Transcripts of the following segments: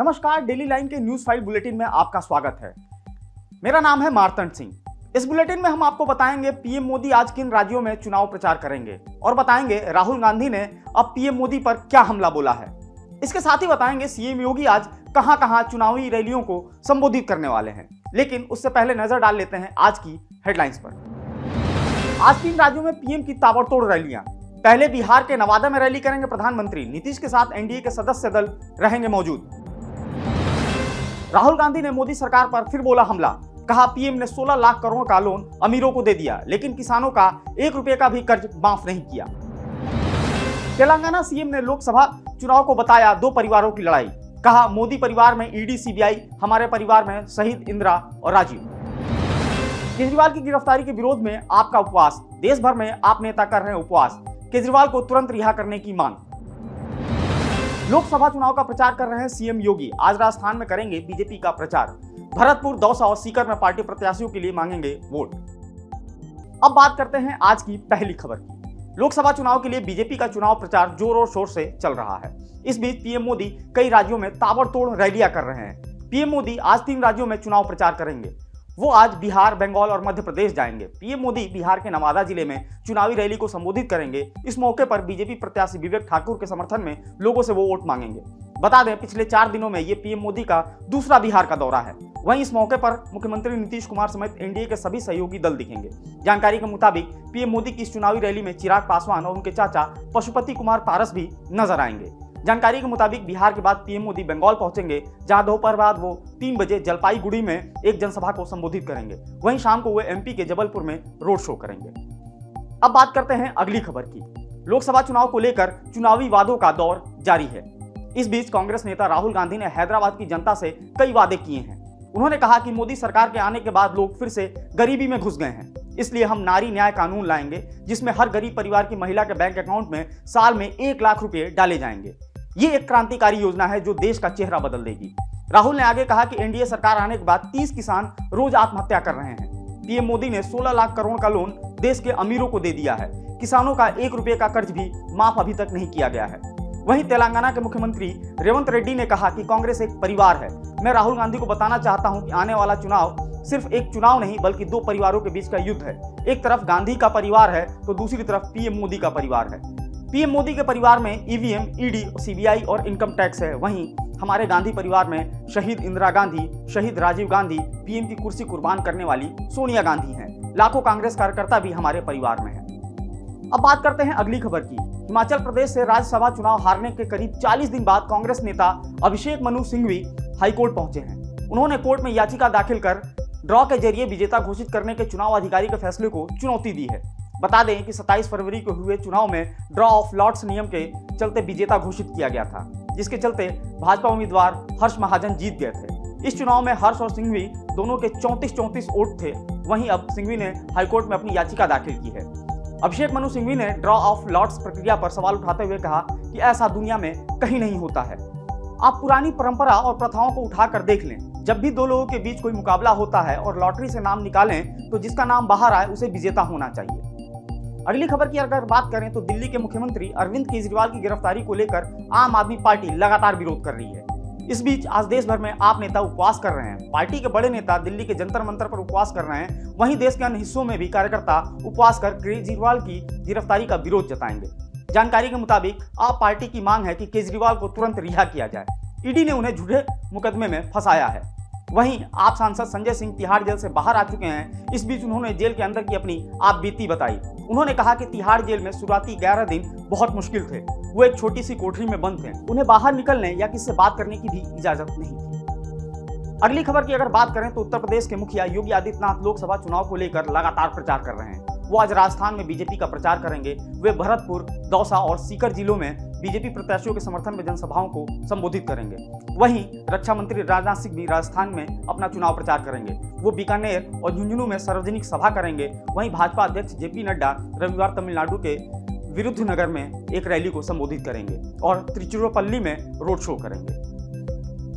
नमस्कार, daily line के news file bulletin में आपका स्वागत है। मेरा नाम है मार्तंड सिंह। इस बुलेटिन में हम आपको बताएंगे पीएम मोदी आज किन राज्यों में चुनाव प्रचार करेंगे और बताएंगे राहुल गांधी ने अब पीएम मोदी पर क्या हमला बोला है। इसके साथ ही बताएंगे सीएम योगी आज कहां कहां चुनावी रैलियों को संबोधित करने वाले हैं। लेकिन उससे पहले नजर डाल लेते हैं आज की हेडलाइंस पर। आज 3 राज्यों में पीएम की ताबड़तोड़ रैलियां। पहले बिहार के नवादा में रैली करेंगे प्रधानमंत्री। नीतीश के साथ एनडीए के सदस्य दल रहेंगे मौजूद। राहुल गांधी ने मोदी सरकार पर फिर बोला हमला। कहा पीएम ने 16 लाख करोड़ का लोन अमीरों को दे दिया, लेकिन किसानों का 1 रुपए का भी कर्ज माफ नहीं किया। तेलंगाना सीएम ने लोकसभा चुनाव को बताया 2 परिवारों की लड़ाई। कहा मोदी परिवार में ईडी सीबीआई, हमारे परिवार में शहीद इंदिरा और राजीव। केजरीवाल की गिरफ्तारी के विरोध में आपका उपवास। देश भर में आप नेता कर रहे हैं उपवास। केजरीवाल को तुरंत रिहा करने की मांग। लोकसभा चुनाव का प्रचार कर रहे हैं सीएम योगी। आज राजस्थान में करेंगे बीजेपी का प्रचार। भरतपुर, दौसा और सीकर में पार्टी प्रत्याशियों के लिए मांगेंगे वोट। अब बात करते हैं आज की पहली खबर की। लोकसभा चुनाव के लिए बीजेपी का चुनाव प्रचार जोर और शोर से चल रहा है। इस बीच पीएम मोदी कई राज्यों में ताबड़तोड़ रैलियां कर रहे हैं। पीएम मोदी आज 3 राज्यों में चुनाव प्रचार करेंगे। वो आज बिहार, बंगाल और मध्य प्रदेश जाएंगे। पीएम मोदी बिहार के नवादा जिले में चुनावी रैली को संबोधित करेंगे। इस मौके पर बीजेपी प्रत्याशी विवेक ठाकुर के समर्थन में लोगों से वो वोट मांगेंगे। बता दें, पिछले 4 दिनों में ये पीएम मोदी का दूसरा बिहार का दौरा है। वहीं इस मौके पर मुख्यमंत्री नीतीश कुमार समेत एनडीए के सभी सहयोगी दल दिखेंगे। जानकारी के मुताबिक पीएम मोदी की इस चुनावी रैली में चिराग पासवान और उनके चाचा पशुपति कुमार पारस भी नजर आएंगे। जानकारी के मुताबिक बिहार के बाद पीएम मोदी बंगाल पहुंचेंगे, जहां दोपहर बाद वो 3 बजे जलपाईगुड़ी में एक जनसभा को संबोधित करेंगे। वहीं शाम को वे एमपी के जबलपुर में रोड शो करेंगे। अब बात करते हैं अगली खबर की। लोकसभा चुनाव को लेकर चुनावी वादों का दौर जारी है। इस बीच कांग्रेस नेता राहुल गांधी ने हैदराबाद की जनता से कई वादे किए हैं। उन्होंने कहा कि मोदी सरकार के आने के बाद लोग फिर से गरीबी में घुस गए हैं, इसलिए हम नारी न्याय कानून लाएंगे, जिसमें हर गरीब परिवार की महिला के बैंक अकाउंट में साल में 1 लाख रुपए डाले जाएंगे। ये एक क्रांतिकारी योजना है जो देश का चेहरा बदल देगी। राहुल ने आगे कहा कि एनडीए सरकार आने के बाद 30 किसान रोज आत्महत्या कर रहे हैं। पीएम मोदी ने 16 लाख करोड़ का लोन देश के अमीरों को दे दिया है। किसानों का 1 रुपए का कर्ज भी माफ अभी तक नहीं किया गया है। वहीं तेलंगाना के मुख्यमंत्री रेवंत रेड्डी ने कहा कि कांग्रेस एक परिवार है। मैं राहुल गांधी को बताना चाहता हूं कि आने वाला चुनाव सिर्फ एक चुनाव नहीं बल्कि 2 परिवारों के बीच का युद्ध है। एक तरफ गांधी का परिवार है तो दूसरी तरफ पीएम मोदी का परिवार है। पीएम मोदी के परिवार में ईवीएम, ईडी, सीबीआई और इनकम टैक्स है। वहीं हमारे गांधी परिवार में शहीद इंदिरा गांधी, शहीद राजीव गांधी, पीएम की कुर्सी कुर्बान करने वाली सोनिया गांधी हैं। लाखों कांग्रेस कार्यकर्ता भी हमारे परिवार में हैं। अब बात करते हैं अगली खबर की। हिमाचल प्रदेश से राज्यसभा चुनाव हारने के करीब 40 दिन बाद कांग्रेस नेता अभिषेक मनु सिंघवी हाईकोर्ट पहुंचे हैं। उन्होंने कोर्ट में याचिका दाखिल कर ड्रॉ के जरिए विजेता घोषित करने के चुनाव अधिकारी के फैसले को चुनौती दी है। बता दें कि 27 फरवरी को हुए चुनाव में ड्रॉ ऑफ लॉट्स नियम के चलते विजेता घोषित किया गया था, जिसके चलते भाजपा उम्मीदवार हर्ष महाजन जीत गए थे। इस चुनाव में हर्ष और सिंघवी दोनों के 34 वोट थे। वहीं अब सिंघवी ने हाईकोर्ट में अपनी याचिका दाखिल की है। अभिषेक मनु सिंघवी ने ड्रॉ ऑफ लॉट्स प्रक्रिया पर सवाल उठाते हुए कहा कि ऐसा दुनिया में कहीं नहीं होता है। आप पुरानी परंपरा और प्रथाओं को उठाकर देख लें। जब भी 2 लोगों के बीच कोई मुकाबला होता है और लॉटरी से नाम निकालें तो जिसका नाम बाहर आए उसे विजेता होना चाहिए। अगली खबर की अगर बात करें तो दिल्ली के मुख्यमंत्री अरविंद केजरीवाल की गिरफ्तारी को लेकर आम आदमी पार्टी लगातार विरोध कर रही है। इस बीच आज देश भर में आप नेता उपवास कर रहे हैं। पार्टी के बड़े नेता दिल्ली के जंतर मंतर पर उपवास कर रहे हैं। वहीं देश के अन्य हिस्सों में भी कार्यकर्ता उपवास कर केजरीवाल की गिरफ्तारी का विरोध जताएंगे। जानकारी के मुताबिक आप पार्टी की मांग है कि केजरीवाल को तुरंत रिहा किया जाए। ईडी ने उन्हें झूठे मुकदमे में फंसाया है। वहीं आप सांसद संजय सिंह तिहाड़ जेल से बाहर आ चुके हैं। इस बीच उन्होंने जेल के अंदर की अपनी आप बीती बताई। उन्होंने कहा कि तिहाड़ जेल में शुरुआती 11 दिन बहुत मुश्किल थे। वो एक छोटी सी कोठरी में बंद थे। उन्हें बाहर निकलने या किसी से बात करने की भी इजाजत नहीं थी। अगली खबर की अगर बात करें तो उत्तर प्रदेश के मुखिया योगी आदित्यनाथ लोकसभा चुनाव को लेकर लगातार प्रचार कर रहे हैं। वो आज राजस्थान में बीजेपी का प्रचार करेंगे। वे भरतपुर, दौसा और सीकर जिलों में बीजेपी प्रत्याशियों के समर्थन में जनसभाओं को संबोधित करेंगे। वहीं रक्षा मंत्री राजनाथ सिंह भी राजस्थान में अपना चुनाव प्रचार करेंगे। वो बीकानेर और झुंझुनू में सार्वजनिक सभा करेंगे। वहीं भाजपा अध्यक्ष जेपी नड्डा रविवार तमिलनाडु के विरुद्धनगर में एक रैली को संबोधित करेंगे और त्रिचुरापल्ली में रोड शो करेंगे।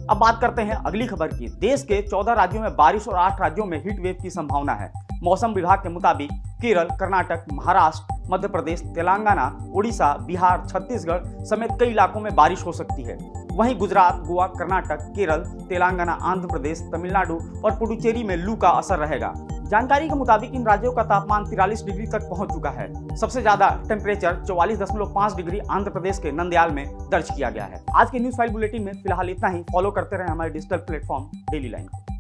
अब बात करते हैं अगली खबर की। देश के 14 राज्यों में बारिश और 8 राज्यों में हीट वेव की संभावना है। मौसम विभाग के मुताबिक केरल, कर्नाटक, महाराष्ट्र, मध्य प्रदेश, तेलंगाना, उड़ीसा, बिहार, छत्तीसगढ़ समेत कई इलाकों में बारिश हो सकती है। वहीं गुजरात, गोवा, कर्नाटक, केरल, तेलंगाना, आंध्र प्रदेश, तमिलनाडु और पुडुचेरी में लू का असर रहेगा। जानकारी के मुताबिक इन राज्यों का तापमान 43 डिग्री तक पहुंच चुका है। सबसे ज्यादा टेम्परेचर 44.5 डिग्री आंध्र प्रदेश के नंदयाल में दर्ज किया गया है। आज के न्यूज फाइल बुलेटिन में फिलहाल इतना ही। फॉलो करते रहे हमारे डिजिटल प्लेटफॉर्म डेली लाइन को।